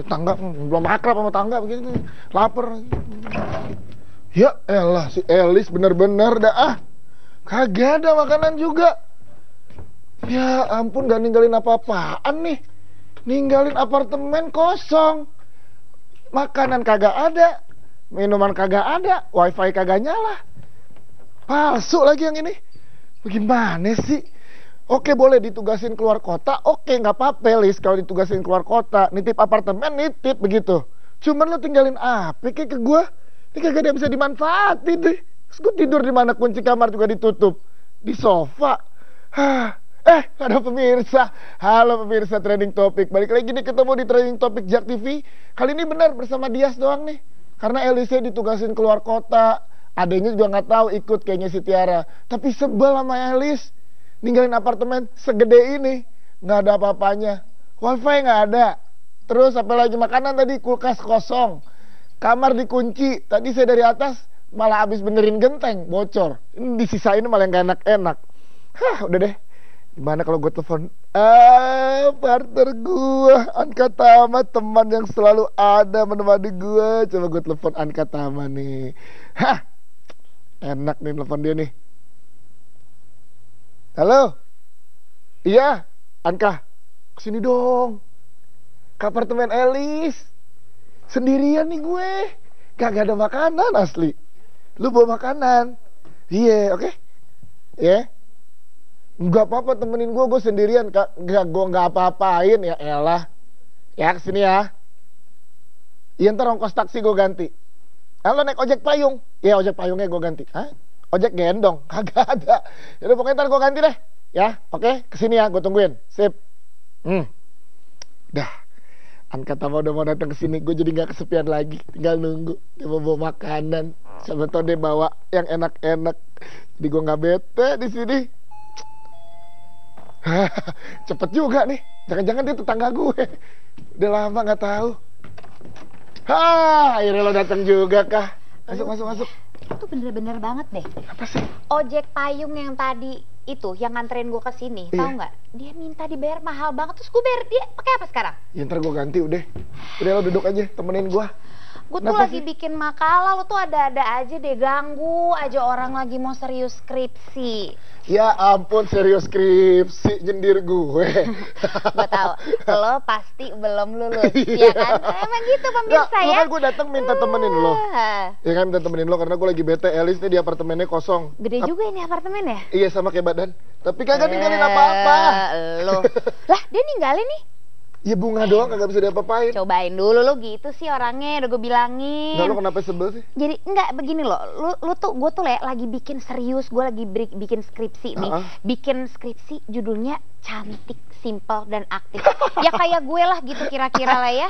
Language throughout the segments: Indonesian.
tangga belum akrab sama tangga begitu, lapar. Ya elah si Elis bener-bener dah kagak ada makanan juga. Ya ampun, gak ninggalin apa-apaan nih. Ninggalin apartemen kosong. Makanan kagak ada, minuman kagak ada, wifi kagak nyala. Palsu lagi yang ini. Bagaimana sih? Oke, boleh ditugasin keluar kota, oke, nggak apa-apa Lis. Kalau ditugasin keluar kota, nitip apartemen, nitip begitu. Cuman lo tinggalin apa kayak ke gue? Ini kagak ada yang bisa dimanfaatin deh. Terus gue tidur di mana, kunci kamar juga ditutup, di sofa. Ada pemirsa. Halo pemirsa Trending Topic. Balik lagi nih ketemu di Trending Topic Jak TV. Kali ini benar bersama Dias doang nih. Karena Elisnya ditugasin keluar kota. Adanya juga nggak tahu ikut kayaknya si Tiara. Tapi sebel sama Elis. Ninggalin apartemen segede ini, nggak ada apa-apanya. Wifi nggak ada. Terus apa lagi, makanan tadi kulkas kosong, kamar dikunci. Tadi saya dari atas malah habis benerin genteng, bocor. Ini disisain malah yang gak enak-enak. Udah deh. Gimana kalau gue telepon partner gue, Anka Tama, teman yang selalu ada menemani gue. Coba gue telepon Anka Tama nih. Enak nih telepon dia nih. Halo. Iya, Anka. Kesini dong. Ke apartemen Elis. Sendirian nih gue. Kagak ada makanan asli. Lu bawa makanan. Iya, oke? Iya. Enggak apa-apa, temenin gue sendirian. Gue gak apa-apain. Ya elah. Ya kesini ya. Iya, ntar ongkos taksi gue ganti. Lo naik ojek payung. Iya, ojek payungnya gue ganti. Ojek gendong, kagak ada. Yaudah pokoknya ntar gue ganti deh. Ya, oke, kesini ya, gue tungguin. Sip. Dah. Anka Tama udah mau datang kesini, gue jadi nggak kesepian lagi. Tinggal nunggu dia mau bawa makanan. Siapa tau dia bawa yang enak-enak. Jadi gue nggak bete di sini. Cepet juga nih. Jangan-jangan dia tetangga gue. Udah lama nggak tahu. Akhirnya lo datang juga kah? Masuk. Itu bener-bener banget deh. Apa sih? Ojek payung yang tadi itu yang nganterin gue ke sini, tahu nggak? Dia minta dibayar mahal banget, terus gue bayar dia pakai apa sekarang? Ya ntar gue ganti udah. Udah lo duduk aja, temenin gue. Gue tuh lagi bikin makalah, lo tuh ada-ada aja deh, ganggu aja orang lagi mau serius skripsi. Ya ampun, serius skripsi nyindir gue. Gue tahu, lo pasti belum lulus, ya kan? Emang gitu pemirsa ya? Kan gue datang minta temenin lo. Ya kan, minta temenin lo karena gue lagi bete. Elis nih di apartemennya kosong. Gede juga ini apartemen ya? Iya, sama kayak badan. Tapi kagak ninggalin apa-apa. Lo, lah dia ninggalin nih? Ya bunga doang, kagak bisa diapa-apain. Cobain dulu, lo gitu sih orangnya, udah gue bilangin. Nggak, lo kenapa sebel sih? Jadi enggak begini loh, lu tuh, gue tuh lagi bikin serius, gue lagi bikin skripsi nih. Bikin skripsi judulnya cantik, simple dan aktif. Ya kayak gue lah gitu kira-kira lah ya.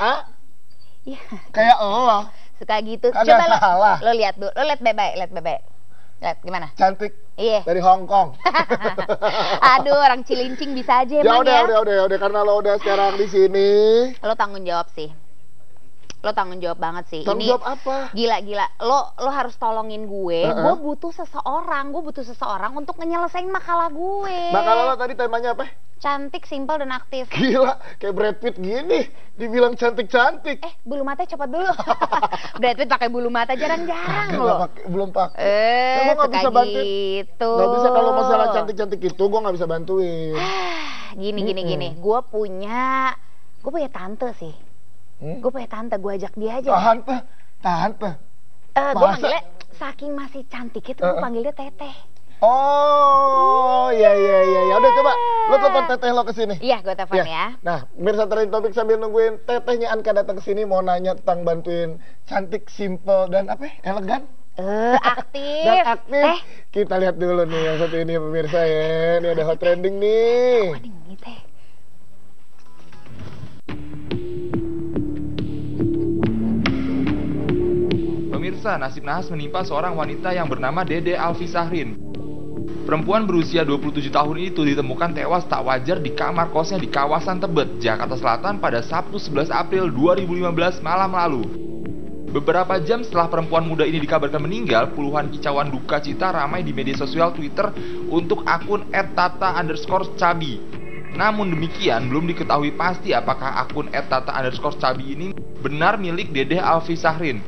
Ya. Kayak lo. Suka gitu. Kagak Coba salah. lo lihat dulu, lo lihat bebe. Lihat gimana? Cantik. Iya. Dari Hong Kong. Aduh, orang Cilincing bisa aja emang ya. Udah, karena lo udah sekarang di sini. Lo tanggung jawab sih. Lo tanggung jawab banget sih. Tanggung jawab apa? Gila. Lo harus tolongin gue. Gue butuh seseorang untuk nyelesain makalah gue. Makalah lo tadi temanya apa? Cantik, simpel, dan aktif. Gila, kayak Brad Pitt gini. Dibilang cantik-cantik. Bulu mata copot dulu. Brad Pitt pakai bulu mata jarang-jarang loh. Belum pakai. Gue nggak bisa bantu. Gitu. Gak bisa, kalau masalah cantik-cantik itu gue nggak bisa bantuin. Gini. Gue punya tante sih. Gue punya tante, gue ajak dia aja. Tante. Gue panggilnya, saking masih cantik itu gue panggilnya Teteh. Oh, iya. Udah coba, lo telepon Teteh lo kesini. Iya, gue telepon ya. Nah, pemirsa Trending Topic sambil nungguin Tetehnya Anka datang kesini mau nanya tentang bantuin cantik, simple dan apa? Elegan. Aktif. Dan aktif. Kita lihat dulu nih yang satu ini pemirsa ya. Ini ada hot trending nih. Ini Teh. Pemirsa, nasib nahas menimpa seorang wanita yang bernama Dede Alfi Sahrin. Perempuan berusia 27 tahun itu ditemukan tewas tak wajar di kamar kosnya di kawasan Tebet, Jakarta Selatan pada Sabtu 11 April 2015 malam lalu. Beberapa jam setelah perempuan muda ini dikabarkan meninggal, puluhan kicauan duka cita ramai di media sosial Twitter untuk akun @tata_cabi. Namun demikian, belum diketahui pasti apakah akun @tata_cabi ini benar milik Dede Alfi Sahrin.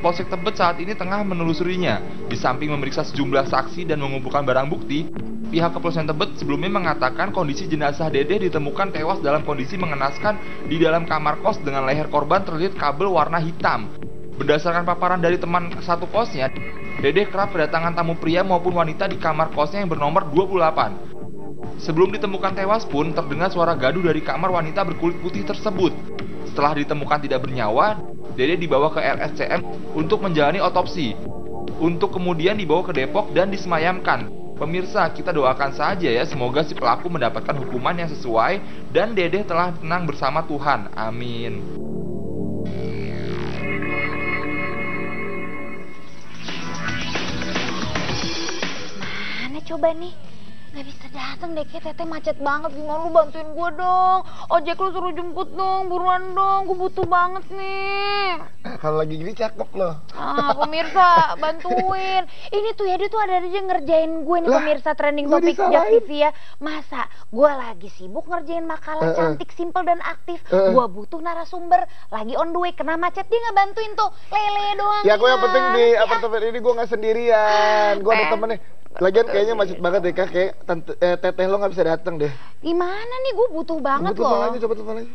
Polsek Tebet saat ini tengah menelusurinya. Di samping memeriksa sejumlah saksi dan mengumpulkan barang bukti, pihak Kepolisian Tebet sebelumnya mengatakan kondisi jenazah Dede ditemukan tewas dalam kondisi mengenaskan di dalam kamar kos dengan leher korban terlilit kabel warna hitam. Berdasarkan paparan dari teman satu kosnya, Dede kerap kedatangan tamu pria maupun wanita di kamar kosnya yang bernomor 28. Sebelum ditemukan tewas pun terdengar suara gaduh dari kamar wanita berkulit putih tersebut. Setelah ditemukan tidak bernyawa, Dede dibawa ke RSCM untuk menjalani otopsi, untuk kemudian dibawa ke Depok dan disemayamkan. Pemirsa, kita doakan saja ya, semoga si pelaku mendapatkan hukuman yang sesuai dan Dede telah tenang bersama Tuhan. Amin. Mana coba nih? Gak bisa datang deh, kayak Teteh macet banget. Gimana lu bantuin gue dong? Ojek lu suruh jemput dong, buruan dong. Gue butuh banget nih. Kalau lagi gini cakep loh. Pemirsa, bantuin. Ini tuh ya, dia tuh ada aja ngerjain gue nih pemirsa, trending topik Jak TV ya. Masa gue lagi sibuk ngerjain makalah cantik, simple dan aktif. Gue butuh narasumber, lagi on the way, kena macet, dia nggak bantuin tuh. Lele doang. Ya gue yang penting di apartemen ini gue nggak sendirian. Gue ada temen nih. Lagian kayaknya macet banget deh Kak, kayak teteh lo nggak bisa datang deh. Gimana nih, gue butuh banget loh. Coba telepon lagi.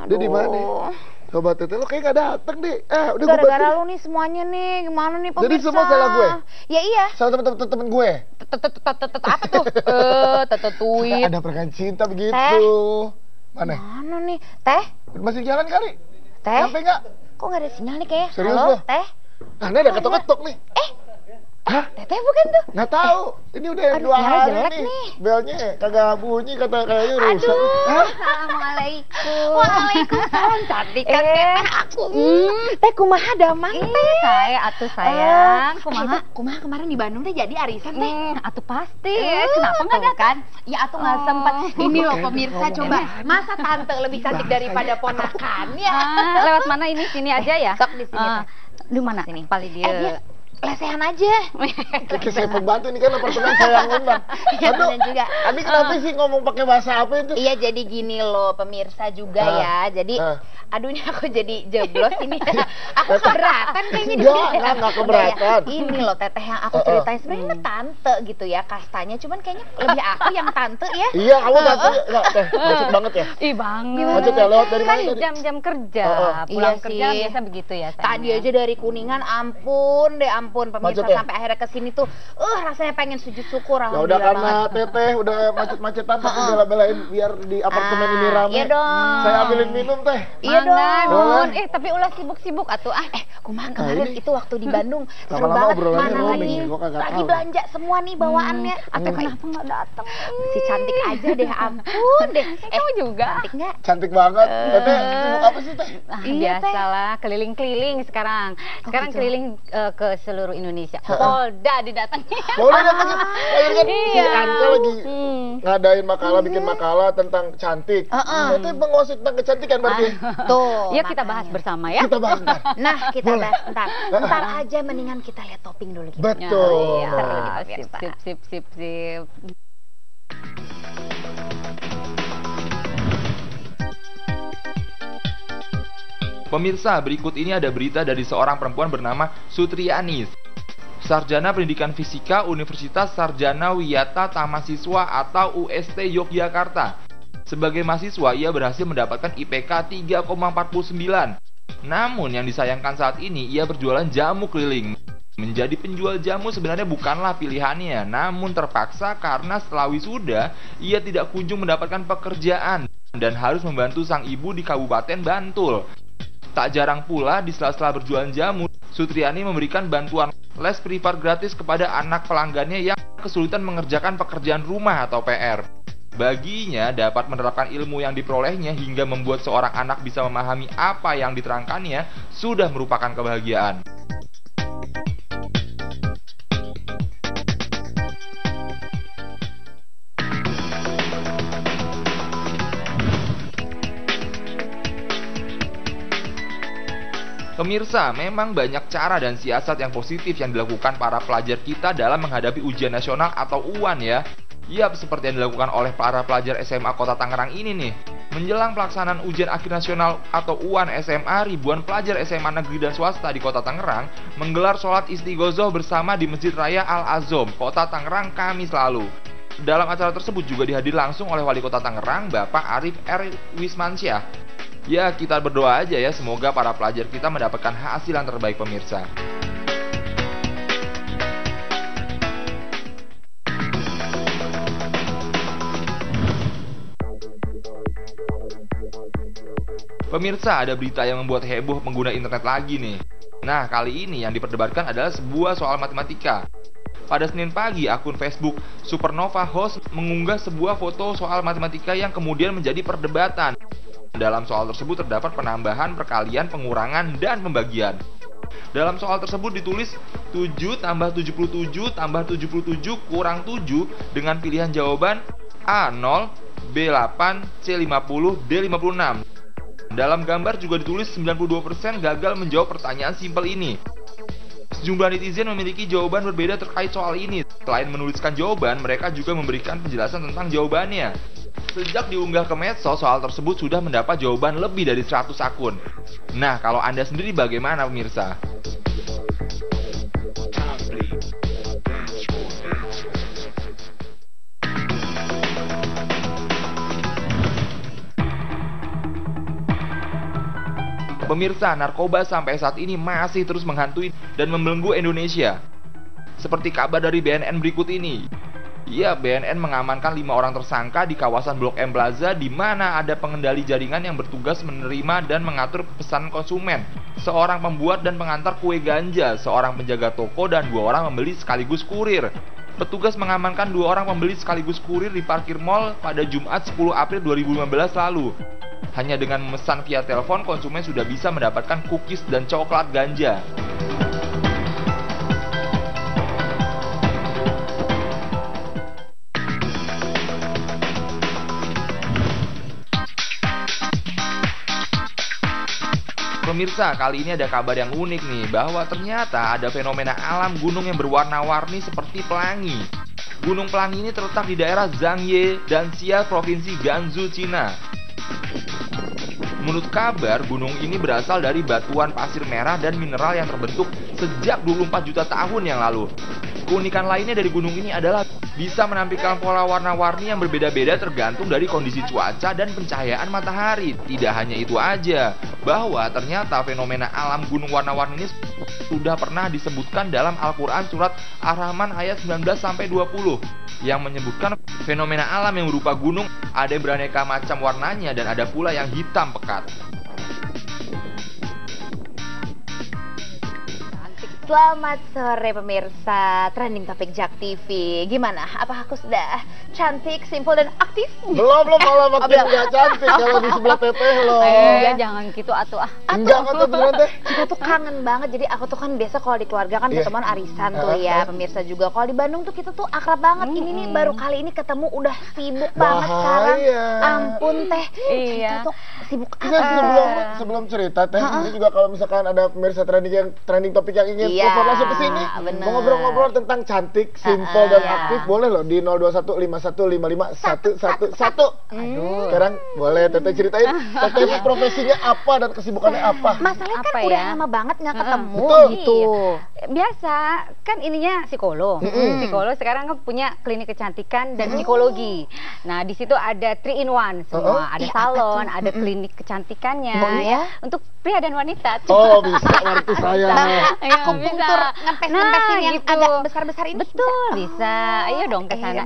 Dia di mana? Coba teteh lo kayak nggak datang deh. Udah gara-gara lo nih semuanya nih, gimana nih pemirsa? Jadi semua salah gue? Ya iya. Salah temen-temen gue? Apa tuh? Tweet. Ada perasaan cinta begitu. Mana nih? Teh? Masih jalan kali? Teh? Sampai nggak? Kok nggak ada sinyal nih kayaknya? Serius Halo, lo? Teh? Nah, ini ada ketok-ketok nih. Hah? Teteh bukan tuh? Nggak tahu. Ini udah 2 hari nih. Belnya kagak bunyi, kayaknya rusak. Assalamualaikum. Waalaikumsalam. Cantik kan aku. Teh kumaha damang teh? Saya atuh sayang. Kumaha kemarin di Bandung teh jadi arisan teh? Atuh pasti. Kenapa nggak datang? Ya atuh nggak sempat. Ini loh pemirsa, coba masa tante lebih cantik daripada ponakannya? Lewat mana ini? Sini aja ya. Sok di sini. Di mana? Sini. Paling dia. Lesehan aja. Kayak saya pembantu ini kan apartemen saya yang ngundang. Aduh, juga. Adik kenapa sih ngomong pakai bahasa apa itu? Iya, jadi gini loh pemirsa juga ya. Jadi aduhnya aku jadi jeblos ini. Aku keberatan kayaknya di sini. Enggak keberatan. Ini loh teteh yang aku ceritain sebenarnya tante gitu ya kastanya, cuman kayaknya lebih aku yang tante ya. Iya, kamu tante. Enggak, teh. Macet banget ya? Ih, banget. Macet ya, lewat dari mana tadi? Jam-jam kerja. Pulang kerja biasa begitu ya. Tadi aja dari Kuningan ampun pemirsa sampai akhirnya kesini tuh rasanya pengen sujud syukur. Ya udah karena teteh udah macet-macetan tapi bela-belain biar di apartemen ini rame. Iya dong. Saya ambilin minum teh. Iya dong. Tapi ulah sibuk-sibuk atuh. Kumaha kemarin itu waktu di Bandung seru lama-lama banget. Mana roaming, lagi belanja semua nih bawaannya. Atuh kenapa nggak datang? Si cantik aja deh, ampun deh. Kamu juga. Cantik nggak? Cantik banget. Teteh sibuk apa sih teh? Biasalah, keliling-keliling sekarang. Sekarang keliling ke seluruh Indonesia. Polda didatengin. Polda datengin. Akhirnya si Anka lagi ngadain makalah, bikin makalah tentang cantik. Itu menguasai tentang kecantikan berarti. Tuh. Ya kita bahas bersama ya. Kita bahas ntar. Nah, kita bahas ntar aja, mendingan kita lihat topping dulu gitu. Betul. Sip. Pemirsa, berikut ini ada berita dari seorang perempuan bernama Sutriani. Sarjana Pendidikan Fisika Universitas Sarjana Wiyata Tamasiswa atau UST Yogyakarta. Sebagai mahasiswa, ia berhasil mendapatkan IPK 3,49. Namun yang disayangkan saat ini, ia berjualan jamu keliling. Menjadi penjual jamu sebenarnya bukanlah pilihannya, namun terpaksa karena setelah wisuda, ia tidak kunjung mendapatkan pekerjaan dan harus membantu sang ibu di Kabupaten Bantul. Tak jarang pula di sela-sela berjualan jamu, Sutriani memberikan bantuan les privat gratis kepada anak pelanggannya yang kesulitan mengerjakan pekerjaan rumah atau PR. Baginya, dapat menerapkan ilmu yang diperolehnya hingga membuat seorang anak bisa memahami apa yang diterangkannya sudah merupakan kebahagiaan. Pemirsa, memang banyak cara dan siasat yang positif yang dilakukan para pelajar kita dalam menghadapi ujian nasional atau UAN ya. Yap, seperti yang dilakukan oleh para pelajar SMA Kota Tangerang ini nih. Menjelang pelaksanaan ujian akhir nasional atau UAN SMA, ribuan pelajar SMA negeri dan swasta di Kota Tangerang menggelar sholat istighozoh bersama di Masjid Raya Al-Azom, Kota Tangerang Kamis lalu. Dalam acara tersebut juga dihadiri langsung oleh Wali Kota Tangerang, Bapak Arif R. Wismansyah. Ya, kita berdoa aja ya, semoga para pelajar kita mendapatkan hasil yang terbaik pemirsa. Pemirsa, ada berita yang membuat heboh pengguna internet lagi nih. Nah, kali ini yang diperdebatkan adalah sebuah soal matematika. Pada Senin pagi, akun Facebook Supernova Host mengunggah sebuah foto soal matematika yang kemudian menjadi perdebatan. Dalam soal tersebut terdapat penambahan, perkalian, pengurangan, dan pembagian. Dalam soal tersebut ditulis 7 tambah 77 tambah 77 kurang 7 dengan pilihan jawaban A0, B8, C50, D56. Dalam gambar juga ditulis 92% gagal menjawab pertanyaan simpel ini. Sejumlah netizen memiliki jawaban berbeda terkait soal ini. Selain menuliskan jawaban, mereka juga memberikan penjelasan tentang jawabannya. Sejak diunggah ke medsos, soal tersebut sudah mendapat jawaban lebih dari 100 akun. Nah, kalau Anda sendiri bagaimana pemirsa? Pemirsa, narkoba sampai saat ini masih terus menghantui dan membelenggu Indonesia. Seperti kabar dari BNN berikut ini. Ya, BNN mengamankan 5 orang tersangka di kawasan Blok M Plaza di mana ada pengendali jaringan yang bertugas menerima dan mengatur pesanan konsumen, seorang pembuat dan pengantar kue ganja, seorang penjaga toko, dan 2 orang pembeli sekaligus kurir. Petugas mengamankan 2 orang pembeli sekaligus kurir di parkir mal pada Jumat 10 April 2015 lalu. Hanya dengan memesan via telepon, konsumen sudah bisa mendapatkan cookies dan coklat ganja. Pemirsa, kali ini ada kabar yang unik nih, bahwa ternyata ada fenomena alam gunung yang berwarna-warni seperti pelangi. Gunung Pelangi ini terletak di daerah Zhangye dan Xia, Provinsi Gansu, Cina. Menurut kabar, gunung ini berasal dari batuan pasir merah dan mineral yang terbentuk sejak 24 juta tahun yang lalu. Keunikan lainnya dari gunung ini adalah bisa menampilkan pola warna-warni yang berbeda-beda tergantung dari kondisi cuaca dan pencahayaan matahari. Tidak hanya itu aja, bahwa ternyata fenomena alam gunung warna-warni ini sudah pernah disebutkan dalam Al-Quran surat Ar-Rahman ayat 19-20 yang menyebutkan fenomena alam yang berupa gunung ada yang beraneka macam warnanya dan ada pula yang hitam pekat. Selamat sore pemirsa Trending Topik Jak TV. Gimana? Apa aku sudah cantik, simpel, dan aktif? Belum kalau makin nggak cantik kalau di sebelah teteh loh. Ya jangan gitu atuh ah. Enggak kata beneran teh. Kita tuh kangen banget. Jadi aku tuh kan biasa kalau di keluarga kan ketemuan arisan tuh ya. Pemirsa juga. Kalau di Bandung tuh kita tuh akrab banget. Ini nih baru kali ini ketemu udah sibuk banget sekarang. Ampun teh. Kita tuh sibuk Sebelum cerita teh, ini juga kalau misalkan ada pemirsa trending topik yang ingin telepon langsung ke sini, mau ngobrol-ngobrol tentang cantik, simple, dan aktif, boleh loh di 02151551111. Sekarang boleh Teteh ceritain, Teteh ini profesinya apa dan kesibukannya apa? Masalahnya kan Apa udah ya? lama banget nggak ketemu Betul. gitu. Biasa kan ininya psikolog. Psikolog sekarang kan punya klinik kecantikan dan psikologi. Nah, di situ ada 3 in 1 semua. Ada Iya, salon, ada klinik kecantikannya ya. Untuk pria dan wanita. Oh, bisa berarti saya. Ayo, Akupunktur, ngempes-ngempesin yang gitu. agak besar-besar ini Betul, bisa. Ayo dong ke sana.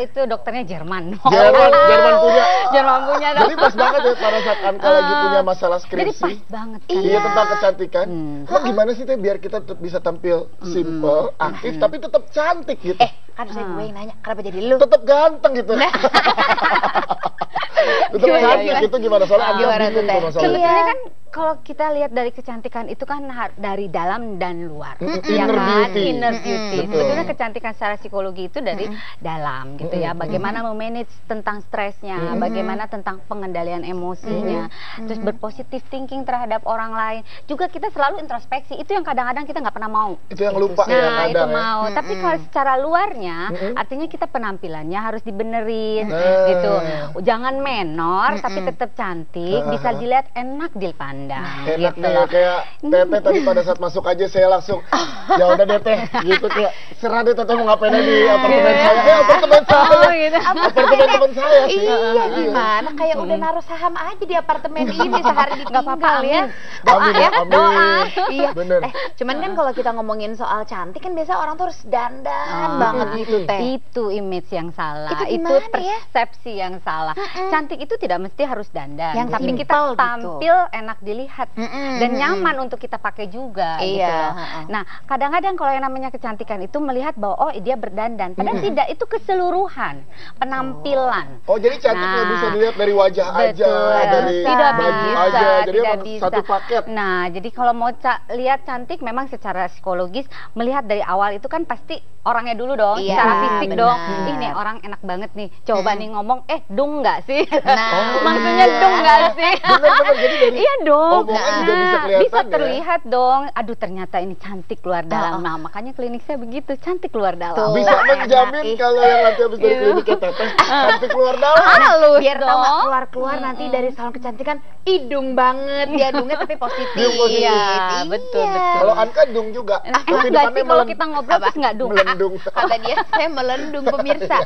Itu dokternya Jerman. Jerman punya. Jerman punya dong. Jadi pas banget ya pada saat Anka lagi punya masalah Jadi skripsi. pas banget kan. Iya, tentang kecantikan. Emang gimana sih teh biar kita tetap bisa tampil simple, aktif, tapi tetap cantik gitu? kan saya gue yang nanya kenapa jadi lu. Tetap ganteng gitu. Tetap Gimana, cantik gimana? gitu gimana? Soalnya Anda Gimana bingung tuh, Teh? tuh masalahnya. Sebetulnya kan kalau kita lihat dari kecantikan itu kan dari dalam dan luar, Inner kan? beauty. Inner beauty. Betul. Sebetulnya kecantikan secara psikologi itu dari dalam, gitu ya. Bagaimana memanage tentang stresnya, bagaimana tentang pengendalian emosinya, terus berpositif thinking terhadap orang lain. Juga kita selalu introspeksi. Itu yang kadang-kadang kita nggak pernah mau. Itu yang lupa Nah, ya itu kadang ya. mau. Tapi kalau secara luarnya, artinya kita penampilannya harus dibenerin, Nah. gitu. Jangan menor, tapi tetap cantik, bisa dilihat enak dipandang. Enak gitu nih loh. kayak Teteh tadi pada saat masuk aja saya langsung ya udah deh Teh gitu kayak serah deh Teteh mau ngapain di apartemen saya. Apartemen saya. Oh, gitu. Apartemen teman saya sih. Iya, gimana? Kayak udah naruh saham aja di apartemen ini sehari Nggak ditinggal apa-apa, ya. Amin ya, amin. doa. Iya, Bener. cuman kan kalau kita ngomongin soal cantik kan biasa orang tuh harus dandan banget gitu teh. Itu image yang salah, Itu itu gimana ya? persepsi yang salah. Cantik itu tidak mesti harus dandan, Yang tapi simpel kita gitu. tampil enak dilihat dan nyaman untuk kita pakai juga. Iya, Gitu loh. heeh. Nah, kadang-kadang kalau yang namanya kecantikan itu melihat bahwa oh dia berdandan, padahal tidak, itu keseluruhan penampilan. Oh jadi cantik nggak bisa dilihat dari wajah aja, Betul, dari tidak baju bisa, aja, jadi tidak emang bisa. satu paket. Nah, jadi kalau mau lihat cantik memang secara psikologis melihat dari awal itu kan pasti orangnya dulu dong, Iya, secara fisik benar. dong. Ini orang enak banget nih. Coba nih ngomong, dung nggak sih? Nah, maksudnya iya. dung nggak sih? Bener-bener, jadi dari Iya dong. omongan juga bisa kelihatan bisa ya. terlihat dong. Aduh, ternyata ini cantik luar dalam. Nah, makanya klinik saya begitu, cantik luar dalam. Tuh. Bisa menjamin Enak, kalau yang nanti habis dari klinik ke Teteh cantik keluar dalam. Halus Biar tau nggak dong. keluar-keluar nanti dari salon kecantikan hidung banget, dia hidungnya tapi positif. Dia positif. Iya, betul, betul. Kalau Anka dung juga. Enak nggak sih kalau kita ngobrol terus nggak dung? melendung. Kata dia, saya melendung pemirsa.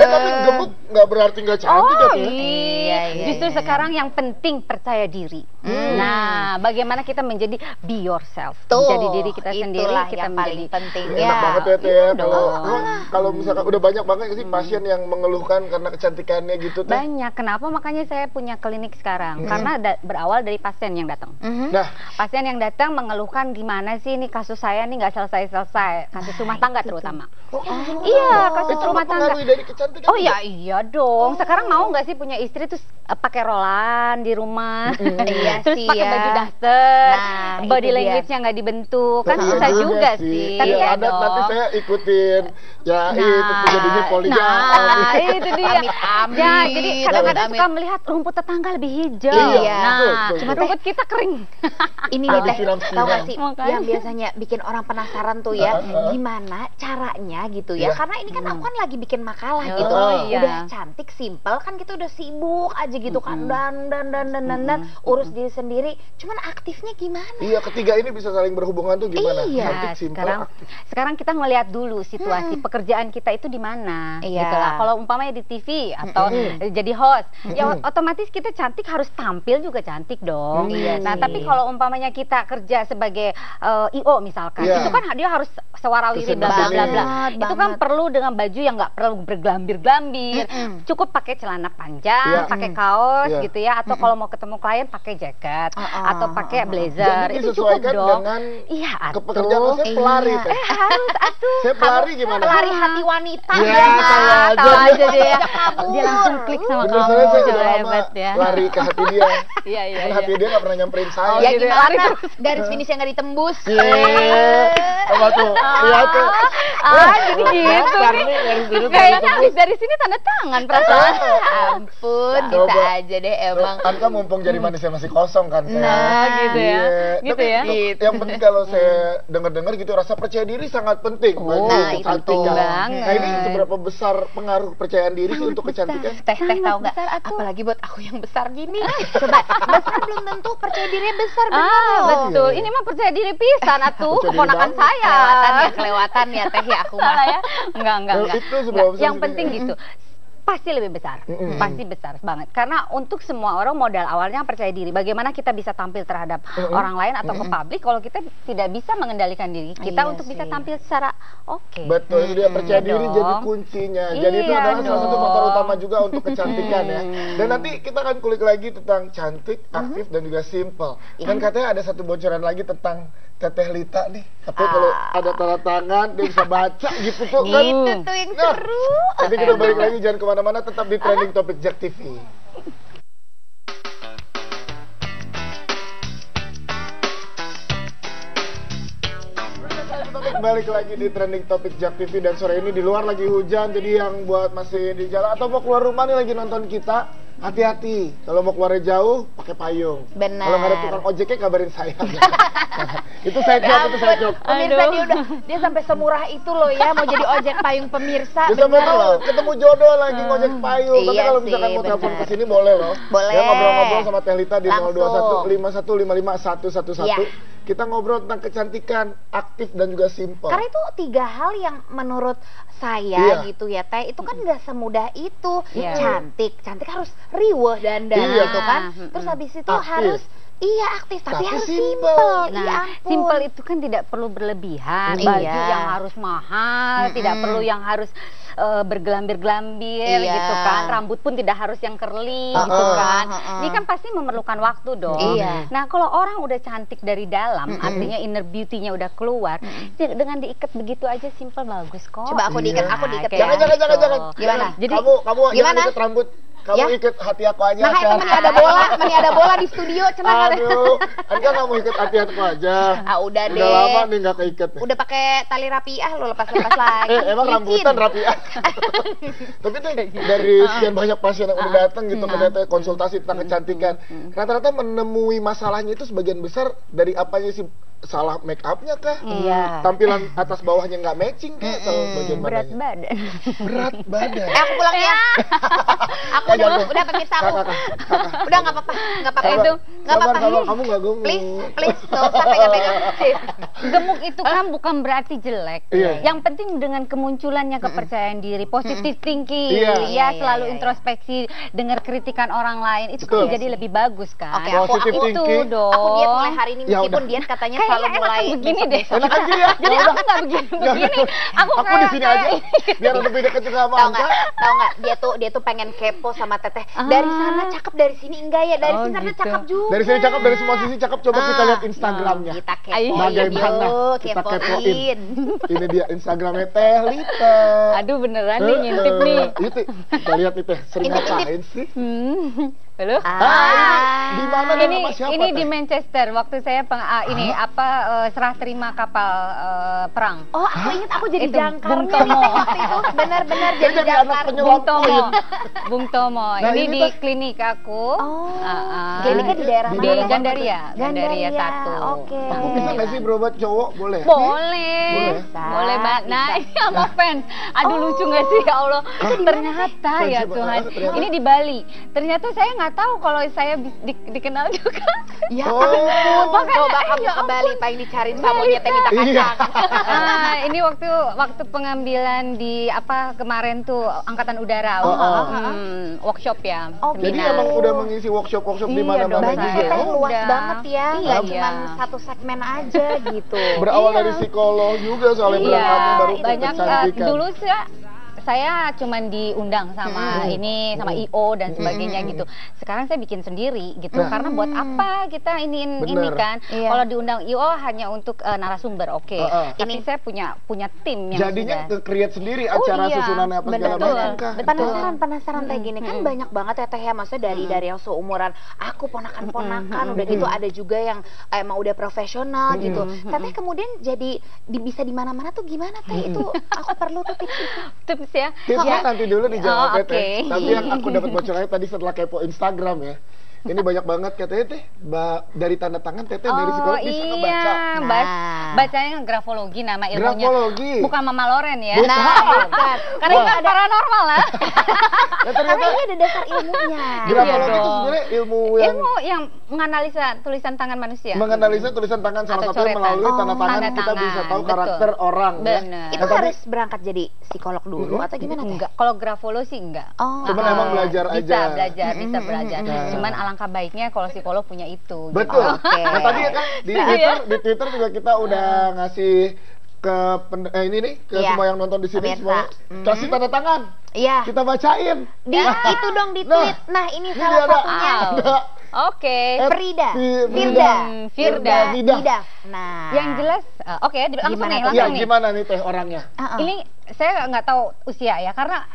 Tapi gemuk nggak berarti nggak cantik ya Oh Teh? Iya, iya, justru iya. sekarang yang penting percaya diri. Nah, bagaimana kita menjadi be yourself, Tuh, menjadi diri kita sendiri, itulah kita yang menjadi paling penting Enak ya. banget ya Teh ya. Kalau dong. kalau misalkan udah banyak banget sih pasien yang mengeluhkan karena kecantikannya gitu Teh. banyak. Kenapa makanya saya punya klinik sekarang? Karena berawal dari pasien yang datang. Nah, Pasien yang datang mengeluhkan gimana sih ini kasus saya nih nggak selesai-selesai, kasus rumah tangga terutama. Iya, kasus itu rumah tangga. mempengaruhi dari kecantikan. Oh ya iya dong. Sekarang mau nggak sih punya istri terus pakai rolan di rumah, Iya terus sih pakai ya. baju daster, Nah, body itu dia. language-nya nggak dibentuk, kan Iya susah juga sih. Tapi Iya adat nanti dong. saya ikutin. Ya itu jadinya poligami. Nah, itu dia. Amit-amit. Ya, jadi kadang-kadang Amit-amit. suka melihat rumput tetangga lebih hijau. Iya. Nah, Betul, cuma betul. rumput kita kering. Ini Kalau nih teh, disiram-siram. tahu gak sih Makanya. yang biasanya bikin orang penasaran tuh ya, gimana caranya gitu ya? Iya. Karena ini kan aku kan lagi bikin makalah Oh, gitu, iya. udah cantik, simpel kan kita udah sibuk aja gitu kan, dan urus diri sendiri. Cuman aktifnya gimana? Iya, ketiga ini bisa saling berhubungan tuh gimana? Iya. Cantik, Nah, simpel, sekarang aktif. sekarang kita ngelihat dulu situasi pekerjaan kita itu di mana, Iya. gitu lah. Kalau umpamanya di TV atau jadi host, ya otomatis kita cantik harus tampil juga cantik dong. Iya Nah, sih. tapi kalau umpamanya kita kerja sebagai IO misalkan, Iya. itu kan dia harus sewarawiri bla bla bla bla. Banget, Itu kan banget. perlu dengan baju yang nggak perlu bergelambir-gelambir. Cukup pakai celana panjang, Iya. pakai kaos Iya. gitu ya, atau kalau mau ketemu klien pakai jaket atau pakai Dan blazer. itu Itu cukup disesuaikan dong. dengan Iya, atuh. kepekerjaan saya pelari Teh. Harus atuh. Saya pelari gimana? Pelari hati wanita Ya, ya, tahu aja. Tahu aja deh ya. kabur. Dia langsung klik sama Bener, kamu. soalnya saya Coba udah lama hebat ya. lari ke hati dia. Iya, iya, Kan iya. hati dia nggak pernah nyamperin saya. Ya gitu ya, lari gimana? Garis finish yang nggak ditembus. Apa tuh? Lihat tuh. Jadi gitu Dasar nih. nih, garis biru Kayaknya habis dari sini tanda tangan perasaan. Ampun, Coba. bisa aja deh emang. Anka mumpung jari manisnya masih kosong kan Teh? Nah, gitu ya. Iya. Gitu Tapi ya. yang penting kalau saya dengar-dengar gitu rasa percaya diri sangat penting bagi Nah, itu kecantikan. banget. Nah, ini seberapa besar pengaruh kepercayaan diri sih untuk kecantikan? Teh tahu nggak? besar, atuh. Apalagi buat aku yang besar gini. Coba besar belum tentu percaya dirinya besar bener Ah, loh. betul. Ini mah percaya diri pisan atuh, Percaya diri keponakan banget. saya. Kelewatan ya teh ya aku mah. Salah ya? Enggak. Itu seberapa besar Yang sih? penting gitu. Pasti lebih besar, pasti besar banget. Karena untuk semua orang modal awalnya percaya diri. Bagaimana kita bisa tampil terhadap orang lain atau ke publik kalau kita tidak bisa mengendalikan diri kita Iya untuk bisa sih. tampil secara oke. Betul, itu dia percaya Iya diri dong. jadi kuncinya. Jadi itu Iya adalah salah satu dong. faktor utama juga untuk kecantikan ya. Dan nanti kita akan kulik lagi tentang cantik, aktif dan juga simple. Dan katanya ada satu bocoran lagi tentang Teteh Lita nih. Tapi kalau ada tanda tangan dia bisa baca gitu tuh kan. Itu tuh yang Nah, seru. nanti kita balik lagi, jangan kemana-mana, tetap di Trending Topic Jak TV. Balik lagi di trending topik Jak TV dan sore ini di luar lagi hujan, jadi yang buat masih di jalan atau mau keluar rumah nih lagi nonton kita, hati-hati. Kalau mau keluarnya jauh, pakai payung. Benar. Kalau nggak ada tukang ojeknya kabarin saya. Itu saya joke. Pemirsa dia sampai semurah itu loh ya mau jadi ojek payung pemirsa. Bisa Bener loh. ketemu jodoh lagi ngojek payung. Tapi Iya kalau sih, misalkan mau benar. telepon ke sini boleh loh. Boleh. Ya ngobrol-ngobrol sama Teh Lita di Langsung. 021 551 Iya. Kita ngobrol tentang kecantikan, aktif dan juga simpel. Karena itu 3 hal yang menurut Iya. saya gitu ya Teh, itu kan nggak semudah itu. Iya. Cantik harus riweh dandan Iya. gitu kan. Terus habis itu Aktif. harus aktif tapi harus simple. simpel. Nah, Ya ampun. simple itu kan tidak perlu berlebihan, Iya. baju yang harus mahal, tidak perlu yang harus bergelambir-gelambir Iya. gitu kan, rambut pun tidak harus yang curly Ah, gitu kan. ah. Ini kan pasti memerlukan waktu dong. Iya. Nah, kalau orang udah cantik dari dalam, artinya inner beauty-nya udah keluar, dengan diikat begitu aja simple bagus kok. Coba aku diikat, Nah, aku diikat kayak ya. Jangan. Gimana? Jadi kamu gimana? jangan ikat rambut. Kamu Ya? ikat hati aku aja. Nah, itu Cer. mani ada bola di studio, cenah ada. Aduh, kan kamu ikat hati aku aja. Ah, udah deh. Udah lama nih nggak keikat. Udah pakai tali rapiah lo lepas-lepas lagi. Emang Licin. rambutan rapi ah. Tapi tuh dari sekian banyak pasien yang udah datang gitu ternyata konsultasi tentang kecantikan, rata-rata menemui masalahnya itu sebagian besar dari apanya sih? Salah make upnya kah? Iya. Tampilan atas bawahnya nggak matching kah? Atau bagian berat mananya? badan. Berat badan. Aku pulang ya. Aku udah pemirsa aku. Kakak. Udah nggak apa-apa. Nggak apa-apa. Itu, Nggak apa-apa. Sabar, kamu nggak gemuk. Please, nggak usah pegang-pegang. Gemuk itu kan bukan berarti jelek. Iya. Yang penting dengan kemunculannya kepercayaan diri, positive thinking, Iya. ya Iya, selalu iya. introspeksi, dengar kritikan orang lain, itu Betul. kan jadi lebih bagus kan. Oke, Positive aku thinking. dong. Aku diet mulai hari ini Ya meskipun udah. diet katanya Kayaknya selalu mulai enakan begini deh. Enak aja ya. Jadi aku nggak begini. Aku di sini aja. Biar lebih dekat juga sama Tahu Angka. nggak dia tuh pengen kepo sama teteh. Dari sana cakep, dari sini enggak ya, dari Oh, sini sana gitu. cakep juga. Dari sini cakep, dari semua sisi cakep. Coba kita lihat Instagramnya. Kita Ayo. kepoin Bagaimana? yuk, Kita kepoin. kepoin. Ini dia Instagramnya Teh Lita. Aduh beneran nih ngintip nih. Itu, kita lihat nih Teh, sering Intip. ngapain sih? Halo? Di mana dan Ini sama siapa ini Teh? di Manchester waktu saya serah terima kapal perang. Oh, aku ingat aku jadi Itu, jangkarnya Bung nih Tomo. Teh, waktu itu. Benar-benar Dia jadi jadi anak jangkar. penyelam. Bung Tomo. Bung Tomo. Nah, ini ini di tuh- klinik aku. Oh, Ah, kliniknya di daerah Di di mana? daerah Gandaria, Gandaria, 1. oke. Aku bisa nggak sih berobat cowok? Boleh? Boleh, Boleh. boleh banget. Nah, Bisa. ini sama fans. Aduh lucu nggak sih ya Allah. Ternyata ya Fans, Tuhan. ternyata. Ini di Bali. Ternyata saya nggak tahu kalau saya dikenal juga. Ya Oh. ampun, Makanya, coba kamu ya ke Bali ampun. paling dicariin samonya Teh Lita Iya. kacang. Ini waktu pengambilan di kemarin tuh Angkatan Udara. Workshop ya. Oh, Jadi seminar. emang udah mengisi workshop-workshop di Iya mana-mana dong, Banyak juga. ya Teh, Oh, luas Udah. banget ya, nggak Iya. cuma satu segmen aja gitu. berawal Iya. dari psikolog juga soalnya Iya, berangkatnya baru ke banyak kecantikan. dulu sih saya cuman diundang sama ini sama IO dan sebagainya gitu. Sekarang saya bikin sendiri gitu. Nah. Karena buat apa kita ini Bener. kan? Iya. Kalau diundang IO hanya untuk narasumber, oke. Tapi saya punya tim yang Jadinya sudah. ke-create sendiri Oh, acara iya. susunannya apa segala Betul. macam kah? Penasaran kayak gini kan banyak banget ya Teh ya, maksudnya dari yang seumuran aku ponakan-ponakan udah gitu, ada juga yang emang udah profesional gitu. Teteh kemudian jadi bisa di mana-mana tuh gimana Teh? Itu aku perlu tuh tips itu. Tips ya. Tipsnya nanti dulu dijawab Oh, ya, Teh. oke. Tapi yang aku dapat bocorannya tadi setelah kepo Instagram ya. Ini banyak banget katanya Teh, dari tanda tangan Teteh dari psikolog bisa ngebaca. Nah. Bacanya grafologi nama ilmunya. Grafologi. Bukan Mama Loren ya. Bukan. Bukan. Karena itu paranormal lah. Ya, Karena ternyata ini ada dasar ilmunya. grafologi itu dong. sebenarnya ilmu yang Ilmu yang menganalisa tulisan tangan manusia. menganalisa tulisan tangan salah Atau satunya coretan. melalui tanda tangan Tanda kita bisa tangan, tahu betul. karakter orang ya. Bener. Itu Nah, tapi harus berangkat jadi psikolog dulu atau gimana Teh? Enggak, kalau grafologi sih enggak. Oh. Cuman emang belajar bisa aja. bisa belajar. Cuman alangkah baiknya kalau psikolog punya itu. gitu. Betul. Oke. Nah tadi ya kan di Twitter juga kita udah ngasih ke ini nih ke Iya. semua yang nonton di sini Pemirsa. semua kasih tanda tangan. Iya. Kita bacain. Itu dong di tweet. Nah, ini salah ada. satunya. Ada. Oke. Frida. Firda. Firda. Firda. Nah. Yang jelas, oke, langsung Gimana nih, tuh? Iya, langsung nih. gimana nih Teh orangnya? Ini saya nggak tahu usia ya, karena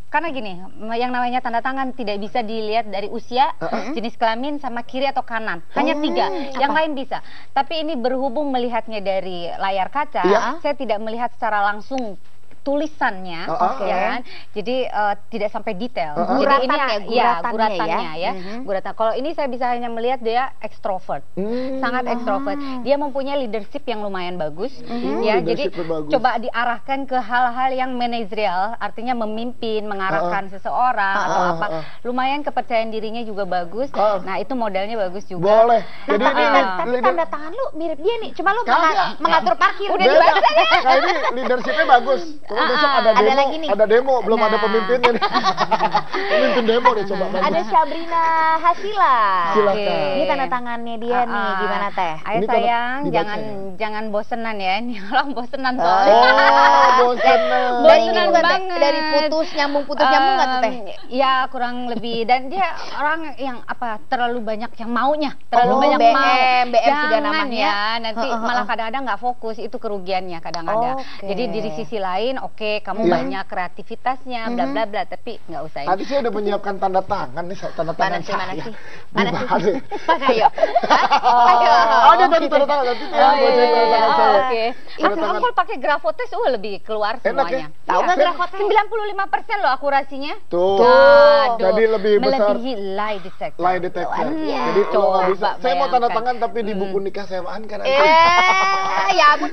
karena gini, yang namanya tanda tangan tidak bisa dilihat dari usia, jenis kelamin, sama kiri atau kanan. Hanya 3, yang lain bisa. Tapi ini berhubung melihatnya dari layar kaca, saya tidak melihat secara langsung tulisannya, ya kan? Jadi tidak sampai detail. Jadi ini guratannya ya. Guratan. Kalau ini saya bisa hanya melihat dia ekstrovert, sangat ekstrovert. Dia mempunyai leadership yang lumayan bagus, ya. Jadi coba diarahkan ke hal-hal yang manajerial, artinya memimpin, mengarahkan seseorang atau apa. Lumayan kepercayaan dirinya juga bagus. Nah itu modelnya bagus juga. Boleh. Jadi tapi tanda tangan lu mirip dia nih. Cuma lu mengatur parkir udah beda. dibaca ya. Nah ini leadershipnya bagus. Cuma besok ada demo, lagi nih. ada demo, belum ada pemimpinnya nih. Pemimpin demo deh coba. Ada Sabrina Hasila. Silakan. Ini tanda tangannya dia nih, gimana Teh? Ayo Ini sayang, dibaca jangan bosenan ya. Ini orang bosenan soalnya. Oh, bosenan. Dari ini Bosenan juga Teh, banget. dari putus nyambung nggak tuh Teh? Ya kurang lebih, dan dia orang yang apa, terlalu banyak yang maunya, terlalu banyak BM, mau. BM juga Jangan namanya. ya, nanti malah kadang-kadang nggak fokus, itu kerugiannya kadang-kadang. Jadi di sisi lain, oke, kamu banyak kreativitasnya, bla bla bla, tapi nggak usah ini. Tadi saya udah menyiapkan tanda tangan nih, tanda tangan saya. Mana sih? Mana Ayo. Ayo. Ada tadi tanda tangan, nanti saya bacain tanda tangan saya. Oke. Tanda tangan. Aku pakai grafotes, lebih keluar Enak ya? semuanya. Tahu nggak Iya. grafotes? 95% loh akurasinya. Tuh, Aduh, jadi lebih besar melebihi lie detector. lie detector. Iya. Jadi lo nggak Coba bisa. Saya mau tanda bayangkan. tangan tapi di buku nikah saya kan. Ya ampun,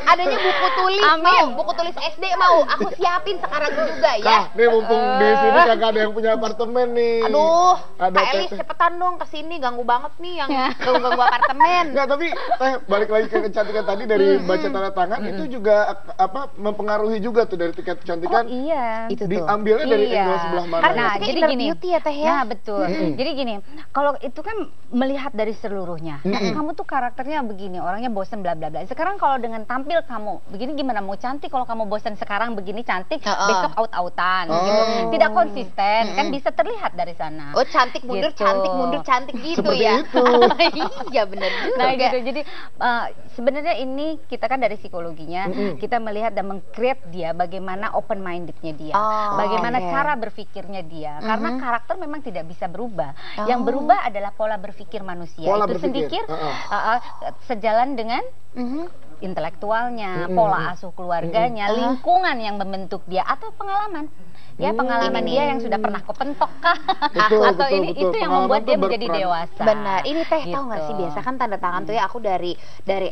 adanya buku tulis mau, buku tulis SD mau. Aku siapin sekarang juga ya. Kak, nih mumpung di sini kagak ada yang punya apartemen nih. Aduh, Ada Kak Elis teteh. cepetan dong kesini, ganggu banget nih yang ganggu apartemen. Enggak, tapi balik lagi ke kecantikan tadi dari baca tanda tangan itu juga apa mempengaruhi juga tuh dari tingkat kecantikan. Oh iya. Itu tuh. Diambilnya dari Iya. angle sebelah mana? Karena Nah, ini jadi inner gini. beauty ya Teh ya. Nah, betul. Jadi gini, kalau itu kan melihat dari seluruhnya. Kamu tuh karakternya begini, orangnya bosen bla bla bla. Sekarang kalau dengan tampil kamu begini, gimana mau cantik kalau kamu bosen sekarang begini cantik, besok out-outan gitu. Tidak konsisten, kan bisa terlihat dari sana. Oh, cantik mundur, Gitu. cantik mundur, cantik gitu Seperti ya. itu. Iya benar juga. Nah gitu, jadi sebenarnya ini kita kan dari psikologinya kita melihat dan meng-create dia bagaimana open mindednya dia, bagaimana cara berpikirnya dia, karena karakter memang tidak bisa berubah. Yang berubah adalah pola berpikir manusia. Pola Itu berpikir. sedikit sejalan dengan intelektualnya, pola asuh keluarganya, lingkungan yang membentuk dia, atau pengalaman. Ya, pengalaman dia yang sudah pernah kepentok kah? Betul, atau betul, ini betul. itu yang Pengalaman membuat dia tuh menjadi berperan. dewasa. Benar. Ini Teh tahu nggak sih, Gitu. biasa kan tanda tangan tuh ya, aku dari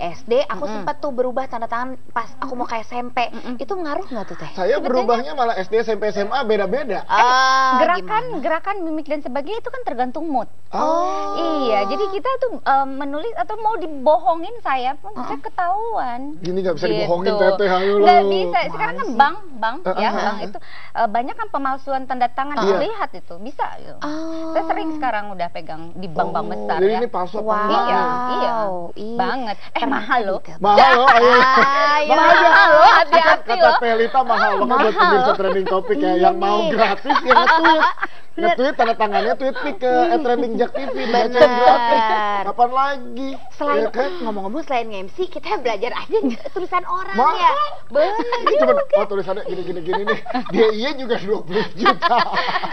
SD aku sempat tuh berubah tanda tangan pas aku mau ke SMP. Itu ngaruh nggak tuh Teh? Saya berubahnya malah SD, SMP, SMA beda-beda. Gerakan mimik dan sebagainya itu kan tergantung mood. Oh. Iya, jadi kita tuh menulis atau mau dibohongin saya pun saya ketahuan. Gini nggak bisa Gitu. dibohongin Teteh, ayo Nggak lo. bisa. Sekarang kan bank ya, bank itu banyak kan pemalsuan tanda tangan, terlihat itu bisa. Gitu. Saya sering sekarang udah pegang di bank-bank besar Jadi ya. ini palsu apa Wow. enggak? Iya, iya, Iya. banget. Mahal loh. Mahal loh, ayo. Ayo. Mahal loh, hati-hati Kata loh. Pelita mahal banget buat pemirsa trending topik ya. Yang mau gratis ya nge-tweet. Nge-tweet tanda tangannya tweet pic ke @trendingjak.tv dibacain gratis. Kapan lagi? Selain Ya kan? ngomong-ngomong, selain MC kita belajar aja tulisan orang Mahal. ya. Bener Ini cuma tulisannya gini nih. Dia iya juga 20 juta.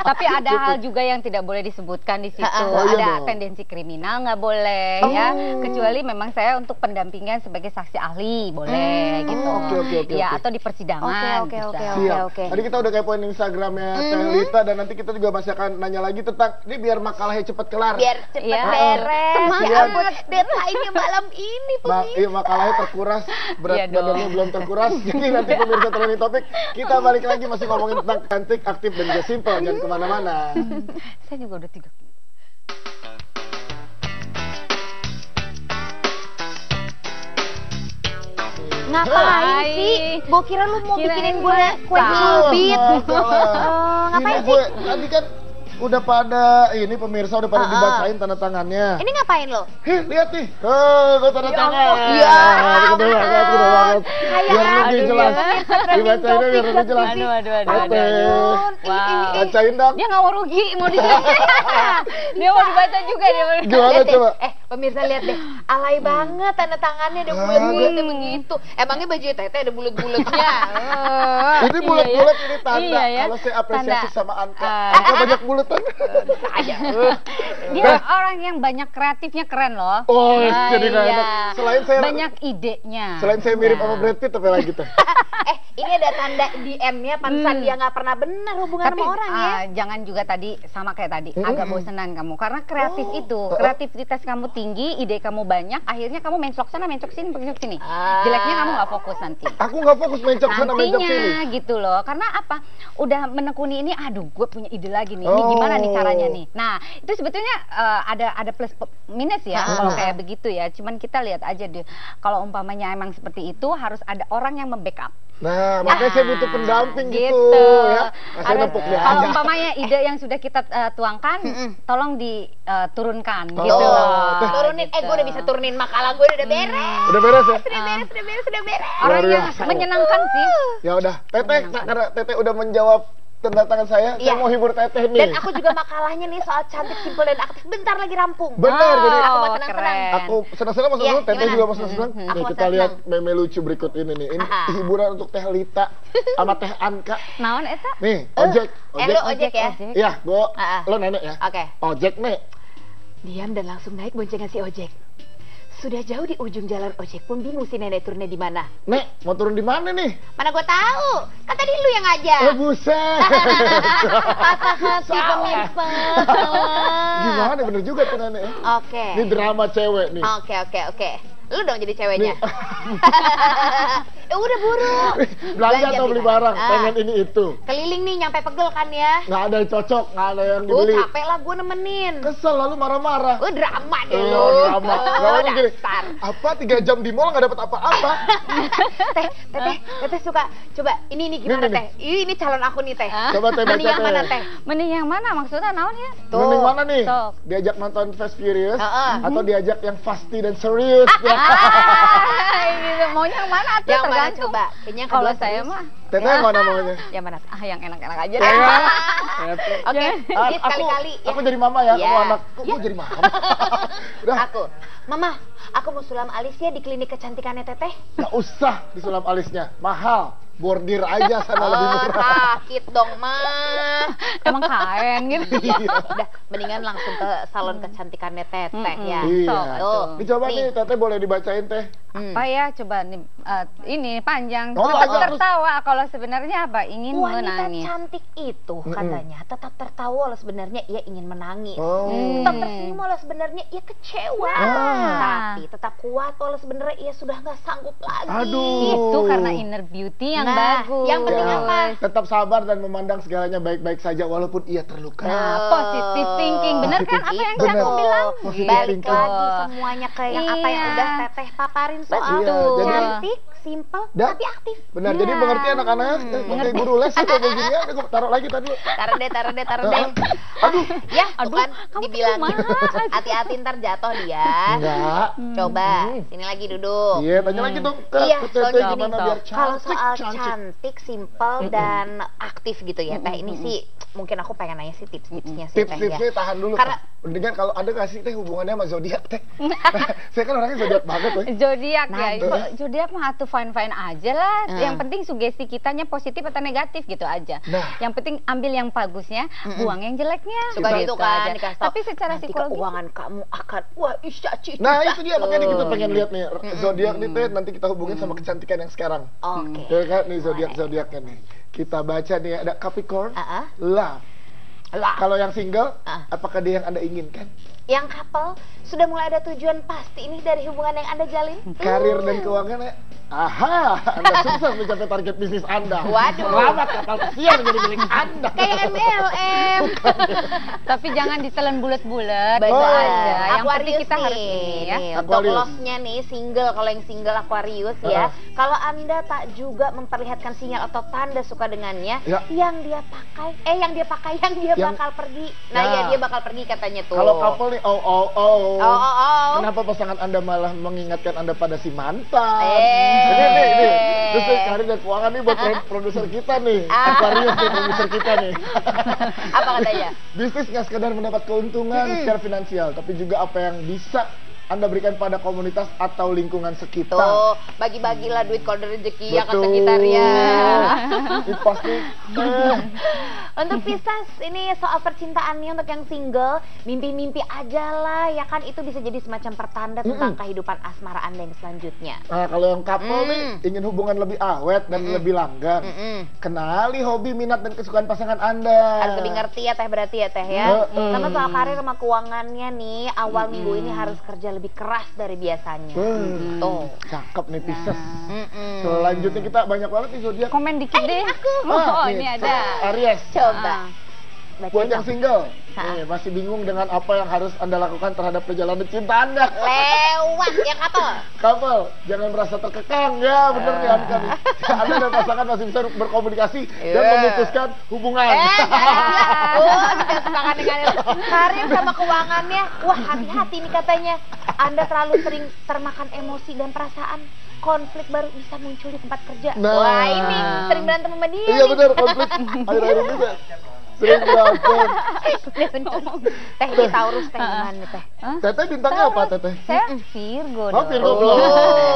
Tapi ada hal juga yang tidak boleh disebutkan di situ. Oh, iya Ada dong. tendensi kriminal nggak boleh ya. Kecuali memang saya untuk pendampingan sebagai saksi ahli boleh gitu. Oke. Ya, atau di persidangan. Oke. bisa. Siap. Oke. Tadi kita udah kepoin Instagramnya Pelita dan nanti kita juga masih akan nanya lagi tentang ini biar makalahnya cepet kelar. Biar cepet Iya. beres. Semangat. Ya ampun, deadline-nya malam ini Iya, makalahnya terkuras, berat Iya dong. badannya belum terkuras. Jadi nanti pemirsa trending topik kita balik lagi masih ngomongin tentang cantik, aktif dan juga simple. Jangan kemana-mana. Saya juga udah 3 kilo. Ngapain sih? Gua kira lu mau Kirain bikinin gue kue masak. bit. Ngapain Ini sih? gue tadi kan udah pada ini pemirsa udah pada dibacain tanda tangannya. Ini ngapain lo? Hih, lihat nih. Gue tanda tangan. Iya. Gede banget. Biar lebih jelas. Dibacainnya biar lebih jelas. Aduh. Wow. Bacain dong. Dia nggak mau rugi, mau di Dia mau dibaca juga dia. Gimana Lihat deh. coba? Pemirsa lihat deh, alay banget tanda tangannya ada bulat-bulatnya begitu. Emangnya baju Teteh ada bulat-bulatnya? Ini bulat-bulat ini tanda Iya ya. kalau saya apresiasi Tanda. sama Anka. Anka banyak bulatan. Dia orang yang banyak kreatifnya keren loh. Oh, jadi nggak iya. enak. Selain saya banyak idenya. Selain saya mirip sama Brad Pitt, apa lagi tuh? Ini ada tanda di M-nya, pantesan dia nggak pernah benar hubungan Tapi sama orang ya. jangan juga tadi sama kayak tadi agak bosenan kamu karena kreatif itu kreativitas kamu tinggi, ide kamu banyak, akhirnya kamu mencok sana, mencok sini, mencok sini. Jeleknya kamu nggak fokus nanti. Aku nggak fokus mencok sana, mencok sini. Nantinya gitu loh, karena apa? Udah menekuni ini, aduh, gue punya ide lagi nih. Ini gimana nih caranya nih? Nah, itu sebetulnya ada plus minus ya kalau kayak begitu ya. Cuman kita lihat aja deh, kalau umpamanya emang seperti itu harus ada orang yang membackup. Nah, makanya saya butuh pendamping gitu ya. Nah, saya nempuk dia Kalau aja. umpamanya ide yang sudah kita tuangkan, tolong diturunkan Oh, gitu loh. Turunin, gue udah bisa turunin makalah gue udah beres. Udah beres ya? Sudah beres. Orang Luar yang biasa. menyenangkan sih. Ya udah, Teteh, karena Teteh udah menjawab tanda tangan saya Iya. mau hibur Teteh nih. Dan aku juga makalahnya nih soal cantik, simpel dan aktif. Bentar lagi rampung. Benar, jadi aku mau tenang-tenang. keren. aku senang-senang masuk Iya, dulu, Teteh gimana? juga mau senang-senang. Aku Nih mau kita senang-senang. lihat meme lucu berikut ini nih. Ini hiburan untuk Teh Lita sama Teh Anka. Naon eta? Nih, ojek. Lu ojek ya? Iya, gua Ah. lo nenek ya. Oke. Ojek nih. Diam dan langsung naik boncengan si ojek. Sudah jauh di ujung jalan ojek pun bingung si nenek turunnya di mana. Nek, mau turun di mana nih? Mana gue tahu? Kan tadi lu yang ngajak. Buset. Patah hati pemirsa. Gimana bener juga tuh nenek ya. Oke. Ini drama cewek nih. Oke. Lu dong jadi ceweknya. Udah buru. Belanja atau beli barang, Ah. pengen ini itu. Keliling nih nyampe pegel kan ya. Nggak ada yang cocok, nggak ada yang Gue dibeli. capek lah gue nemenin. Kesel lalu marah-marah. Drama deh lu. Drama. Nggak mungkin gini. Dasar. Apa 3 jam di mall nggak dapat apa-apa? Teteh suka. Coba ini gimana Nih. teh? Ini calon aku nih teh. Coba Teh baca Ini yang mana teh? Mending yang mana maksudnya naon ya? Mending mana nih? Sok. Diajak nonton Fast Furious Heeh. atau diajak yang Fasti dan Serius? Ya. Gitu. Maunya yang mana tuh Yang mana tergantung. coba? Kayaknya yang Kalau kedua saya serius. mah Teteh yang mana maunya? Yang mana? yang enak-enak aja. Ya. Oke, Ah, ini sekali-kali. aku jadi mama ya, Iya. kamu anak. Kok gue jadi mama? Udah, Mama, aku mau sulam alis ya di klinik kecantikannya Teteh. nggak usah disulam alisnya, mahal. Bordir aja sana lebih murah. Sakit dong, Ma. Emang kain gitu. Udah, mendingan langsung ke salon kecantikannya Teteh ya. Iya. Tuh. Ini coba nih, Teteh boleh dibacain Teh. Apa ya coba nih ini panjang. Oh, Tetap agak. tertawa kalau sebenarnya apa ingin Wanita menangis. cantik itu katanya tetap tertawa walau sebenarnya ia ingin menangis. Oh. Tetap tersenyum walau sebenarnya ia kecewa. Tapi tetap kuat walau sebenarnya ia sudah nggak sanggup lagi. Aduh. Itu karena inner beauty yang bagus. yang penting Ya, apa? tetap sabar dan memandang segalanya baik-baik saja walaupun ia terluka. Nah, positive thinking. Bener kan apa yang Bener. aku bilang? Positive Balik thinking. lagi semuanya ke yang apa yang Iya. udah Teteh paparin soal Iya, jadi- cantik, simple, Dan- tapi aktif. Benar, jadi mengerti anak-anak pakai guru les kayak begini ya. Aku taruh lagi tadi dulu. Taruh deh. Aduh, Ya, Aduh, bukan kamu dibilang tuh kumaha? hati-hati ntar jatuh dia. enggak. Coba, sini lagi duduk. Iya, tanya lagi dong ke Iya, ke Teteh soalnya gini, gimana Sok. biar Kalau cantik, soal cantik. cantik, simple dan aktif gitu ya, Teh. Ini sih mungkin aku pengen nanya sih tips-tipsnya sih, Teh. Tips-tipsnya Ya. tahan dulu. Karena Mendingan kalau ada nggak sih Teh hubungannya sama zodiak Teh? Saya kan orangnya zodiak banget Teh. Zodiak Nah, ya, itu. zodiak mah atuh fine aja lah. Yang penting sugesti kitanya positif atau negatif gitu aja. Nah. Yang penting ambil yang bagusnya, buang yang jeleknya. suka gitu kan aja. dikasih tahu, Tapi secara nanti psikologis keuangan kamu akan wah cici. Nah itu dia makanya kita pengen lihat nih zodiak nih Teh, nanti kita hubungin sama kecantikan yang sekarang. Oke. Ya kan nih zodiaknya nih. Kita baca nih ada Capricorn, Ah, Love. lah. Kalau yang single, Ah. apakah dia yang Anda inginkan? Yang couple sudah mulai ada tujuan pasti ini dari hubungan yang Anda jalin? Karir dan keuangannya, aha, Anda sukses mencapai target bisnis Anda. Waduh. Selamat kapal pesiar jadi milik Anda. Kayak MLM. tapi jangan ditelan bulat-bulat Benar. gitu aja. Yang Aquarius penting kita harus nih, ini ya. nih, untuk Aquarius. love-nya nih single, kalau yang single Aquarius ya. Kalau Anda tak juga memperlihatkan sinyal atau tanda suka dengannya, Ya. yang dia Yang- bakal pergi. Nah, Ya. ya dia bakal pergi katanya tuh. Kalau couple nih, Oh. Kenapa pasangan Anda malah mengingatkan Anda pada si mantan? Eh. Ini. Terus nih, karir dan keuangan nih buat produser kita nih. Aquarius nih, produser kita nih. Apa katanya? Bisnis nggak sekedar mendapat keuntungan secara finansial, tapi juga apa yang bisa Anda berikan pada komunitas atau lingkungan sekitar. Tuh, bagi-bagilah duit kode rezeki ya kata Betul. gitarnya. Ini pasti. Untuk Pisces, ini soal percintaannya untuk yang single, mimpi-mimpi aja lah, ya kan itu bisa jadi semacam pertanda tentang kehidupan asmara Anda yang selanjutnya. Nah, kalau yang couple nih ingin hubungan lebih awet dan lebih langgeng, kenali hobi, minat dan kesukaan pasangan Anda. Harus lebih ngerti ya teh berarti ya teh ya. Sama soal karir sama keuangannya nih, awal minggu ini harus kerja lebih keras dari biasanya. Tuh. Cakep nih Pisces. Selanjutnya kita banyak banget nih zodiak. Komen dikit deh. Ah, Oh, nih, ini ada. Aries. Coba. Buat yang single, Ah. nih, masih bingung dengan apa yang harus Anda lakukan terhadap perjalanan cinta Anda. Lewat yang couple. Couple, jangan merasa terkekang ya, bener nih Anka nih. Anda dan pasangan masih bisa berkomunikasi dan memutuskan hubungan. Sudah sepakat dengan karir sama keuangannya. Wah, hati-hati nih katanya. Anda terlalu sering termakan emosi dan perasaan. Konflik baru bisa muncul di tempat kerja. Nah. Wah, ini sering berantem sama dia. Iya nih. bener, konflik akhir-akhir ini saya sering berantem. Teh di Taurus teh gimana teh? Teteh bintangnya apa Teteh? Saya Virgo Oh, dong. Virgo belum.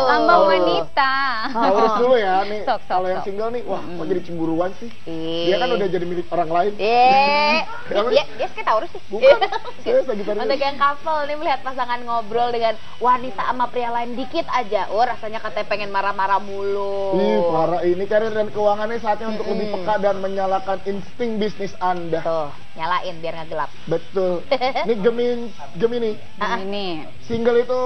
Lambang Oh. wanita. Taurus dulu ya nih. Sok, sok, Kalau yang sok. single nih, wah kok jadi cemburuan sih? Ih. Dia kan udah jadi milik orang lain. Dia kayak Taurus sih. Bukan, saya Sagittarius. Untuk yang couple nih melihat pasangan ngobrol dengan wanita sama pria lain dikit aja. Oh, rasanya katanya pengen marah-marah mulu. Ih, parah ini karir dan keuangannya saatnya untuk lebih peka dan menyalakan insting bisnis Anda. Tuh, nyalain biar nggak gelap. Betul. Ini Gemini. Ini. Single itu,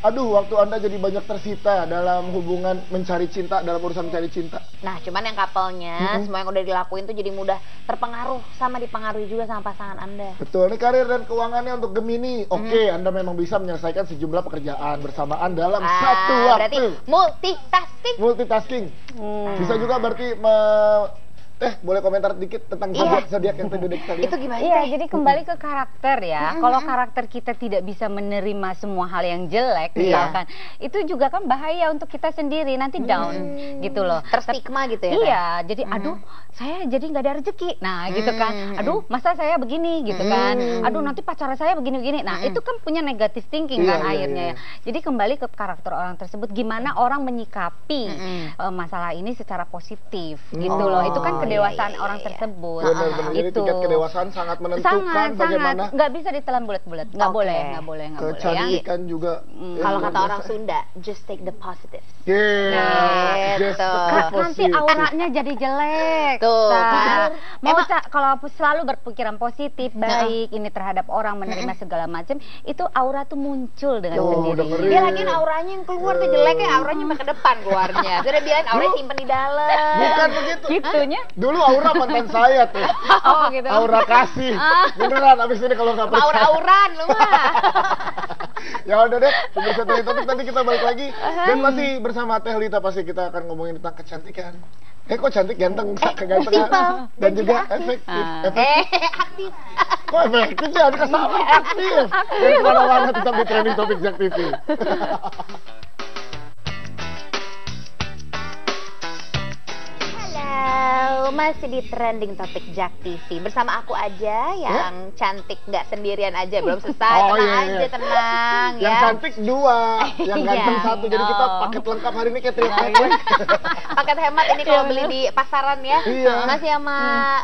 aduh, waktu Anda jadi banyak tersita dalam hubungan mencari cinta, dalam urusan mencari cinta. Nah, cuman yang couple-nya, semua yang udah dilakuin tuh jadi mudah terpengaruh sama dipengaruhi juga sama pasangan Anda. Betul, ini karir dan keuangannya untuk Gemini. Oke, Anda memang bisa menyelesaikan sejumlah pekerjaan bersamaan dalam satu Berarti waktu. multitasking. Multitasking. Bisa juga berarti boleh komentar dikit tentang zodiak yang tadi udah kita lihat. Itu gimana? Iya, Teh? jadi kembali ke karakter ya. Kalau karakter kita tidak bisa menerima semua hal yang jelek, misalkan, itu juga kan bahaya untuk kita sendiri, nanti down gitu loh. Terstigma gitu ya? Iya, jadi aduh, saya jadi nggak ada rezeki. Nah, gitu kan. Aduh, masa saya begini gitu kan. Aduh, nanti pacar saya begini-begini. Nah, itu kan punya negative thinking kan akhirnya ya. Jadi kembali ke karakter orang tersebut, gimana orang menyikapi masalah ini secara positif gitu loh. Itu kan kedewasaan orang tersebut. Benar-benar, jadi Itu. tingkat kedewasaan sangat menentukan bagaimana nggak bisa ditelan bulat-bulat. Nggak Oke. boleh, nggak boleh, nggak boleh. kecantikan juga. Kalau kata orang Sunda, just take the positive. Yeah, Gitu. just Nanti auranya jadi jelek. Tuh, Nah, kan. mau kalau selalu berpikiran positif, baik ini terhadap orang, menerima segala macam, itu aura tuh muncul dengan Tuh, sendirinya. dengerin. Dia lagi auranya yang keluar tuh jelek ya, auranya mah ke depan keluarnya. Sudah biarin auranya simpen di dalam. Bukan begitu. Gitunya. Dulu Aura mantan saya tuh. Oh gitu. Aura kasih. Beneran abis ini kalau nggak percaya. Aura-auran lu mah. Ya udah deh, pemirsa Teh Topik, nanti kita balik lagi dan masih bersama Teh Lita, pasti kita akan ngomongin tentang kecantikan. Kok cantik, ganteng, kegantengan simple. dan juga efektif. Aktif. Kok efektif sih? Ada sama aktif. Dan kemana-mana tetap di Trending Topik Jak TV. Halo, masih di Trending Topik Jak TV bersama aku aja yang cantik, nggak sendirian aja, belum selesai. Oh, Tenang iya, iya. aja, tenang Yang ya. cantik 2, yang ganteng Iya. 1. Jadi kita paket lengkap hari ini kayak trio paket. Paket hemat ini kalau beli di pasaran ya. Iya. Masih sama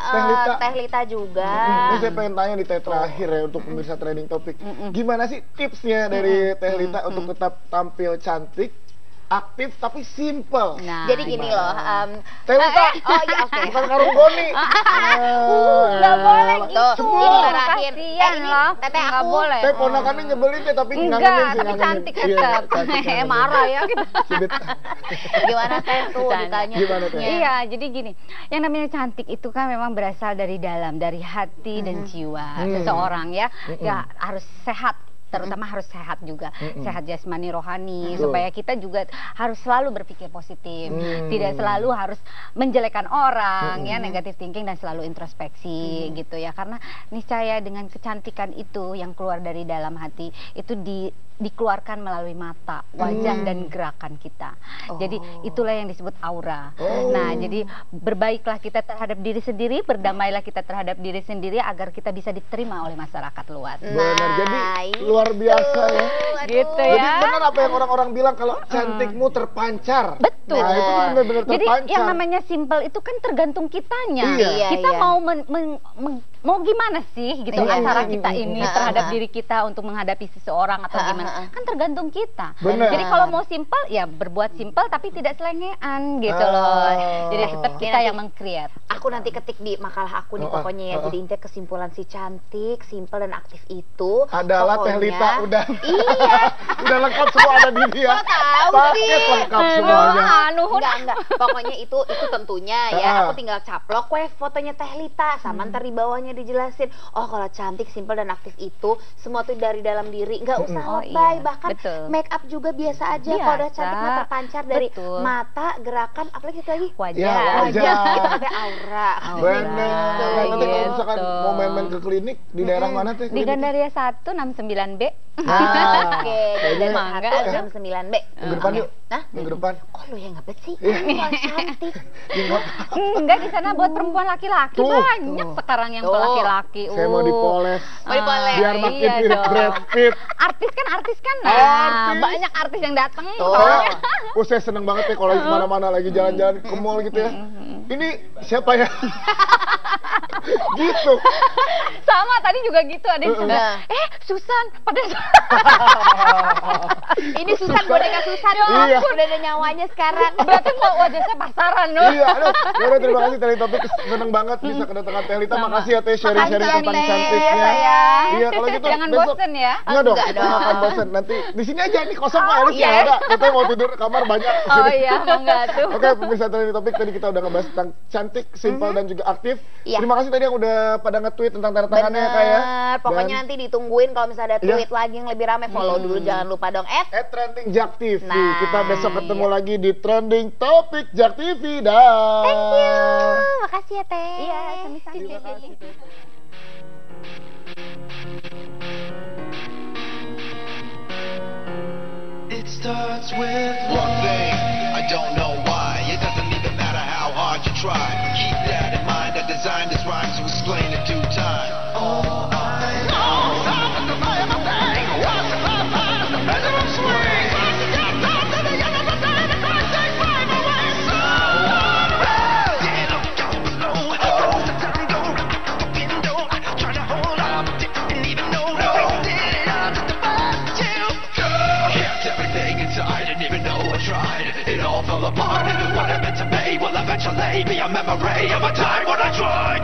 Teh Lita. Teh Lita juga. Ini saya pengen tanya di teh terakhir ya untuk pemirsa Trending Topik. Gimana sih tipsnya dari Teh Lita untuk tetap tampil cantik, aktif tapi simple? Nah, Jadi gini loh, Teh Lita, oh iya oke. bukan karung goni. nggak boleh gitu. Tuh, dimarahin. Kasian Ini loh. teteh Nggak aku. boleh. Teh ponakannya nyebelin deh tapi Enggak, ngangenin sih, tapi ngangenin. cantik Iya, tetap. cantik, ngangenin. Marah ya kita. Cibit. Gimana teh tuh Bercanda. ditanya? Gimana, Teh? Iya, jadi gini, yang namanya cantik itu kan memang berasal dari dalam, dari hati dan jiwa seseorang ya. Ya harus sehat, terutama harus sehat juga, sehat jasmani rohani, Betul. supaya kita juga harus selalu berpikir positif, tidak selalu harus menjelekkan orang ya, negatif thinking, dan selalu introspeksi gitu ya, karena niscaya dengan kecantikan itu yang keluar dari dalam hati itu dikeluarkan melalui mata, wajah dan gerakan kita. Jadi itulah yang disebut aura. Nah, jadi berbaiklah kita terhadap diri sendiri, berdamailah kita terhadap diri sendiri agar kita bisa diterima oleh masyarakat luas. Benar, jadi luar biasa ya. Gitu Jadi ya. benar apa yang orang-orang bilang kalau cantikmu terpancar. Betul. Nah, itu benar-benar Jadi terpancar. yang namanya simple itu kan tergantung kitanya. Iya. Kita Iya. mau gimana sih gitu antara kita ini terhadap diri kita untuk menghadapi seseorang atau gimana? Kan tergantung kita. Benar. Jadi kalau mau simple ya berbuat simple tapi tidak selengean gitu loh. Jadi tetap kita yang meng-create. Aku nanti ketik di makalah aku nih pokoknya ya. Jadi intinya kesimpulan si cantik, simple dan aktif itu adalah Teh pokoknya- Lita udah Iya. udah lengkap semua ada di dia. Kok tahu Paket sih? lengkap semuanya. Enggak. Pokoknya itu tentunya ya. Aku tinggal caplok fotonya Teh Lita sama ntar di bawahnya dijelasin. Oh, kalau cantik, simple dan aktif itu semua tuh dari dalam diri. Enggak usah lebay, bahkan betul. make up juga biasa aja. Biasa. Kalau udah cantik mah terpancar dari Betul. mata, gerakan, apalagi itu lagi Wajah. Ya, wajah. itu sampai aura. Benar. Nah, nanti kalau Gitu. misalkan mau main-main ke klinik di daerah mana Teh? Di kliniknya? Gandaria 1 69B. Nah, Oke, dari Mangga. 1 jam 9B. minggu depan yuk. Nah, Minggu depan. kok lu yang ngebet sih? Iya. Kalau cantik. Enggak, di sana buat perempuan laki-laki Tuh. banyak sekarang yang Tuh. laki-laki. Saya mau dipoles. Mau dipoles. Biar makin Iya mirip dong. Brad Pitt. Artis kan nah, Artis. banyak artis yang datang. Saya seneng banget ya kalau lagi kemana-mana lagi jalan-jalan ke mall gitu ya. Ini siapa ya? Gitu. Sama tadi juga gitu ada yang sudah. Susan, pada Ini Susan, boneka Susan. Iya. Udah ada nyawanya sekarang. berarti mau wajahnya pasaran loh. Iya, aduh. Yaudah, terima kasih Teh Topik, seneng banget bisa kedatangan Teh Lita. Makasih ya Teh sharing-sharing Makasih, tentang Teh. cantiknya. Sayang. Iya, kalau gitu Jangan besok. bosen ya. Enggak dong, Enggak kita dong. nggak akan bosen. Nanti di sini aja nih kosong kok Elis ya iya. ada. Katanya mau tidur kamar banyak. Oh iya, enggak tuh. Oke, pemirsa Teh Topik, tadi kita udah ngebahas tentang cantik, simple dan juga aktif. Iya. Terima kasih tadi yang udah pada nge-tweet tentang tanda tangannya ya, Kak ya. Bener, pokoknya Dan nanti ditungguin kalau misalnya ada Iya. tweet lagi yang lebih rame, follow dulu jangan lupa dong. Trending Jak TV. Nah, Kita besok ketemu lagi di Trending Topik Jak TV. Dah. Thank you. Makasih ya Teh. Iya, sama-sama. Terima kasih. It starts with one thing, I don't know why. It doesn't even matter how hard you try. Keep that in mind, I designed this rhyme to explain in due time. All I know, stop at the fire of my thing. Watch the cloud fire, the pendulum swings. Watch the gas down to the end of the day, the time takes fire away. So unreal. Yeah, look down below. Close the time, go round the window. Trying to hold on, but didn't even know. No, did it all just to find you. Kept everything inside, didn't even know I tried. It all fell apart, and what I meant to be will eventually be a memory of a time when I tried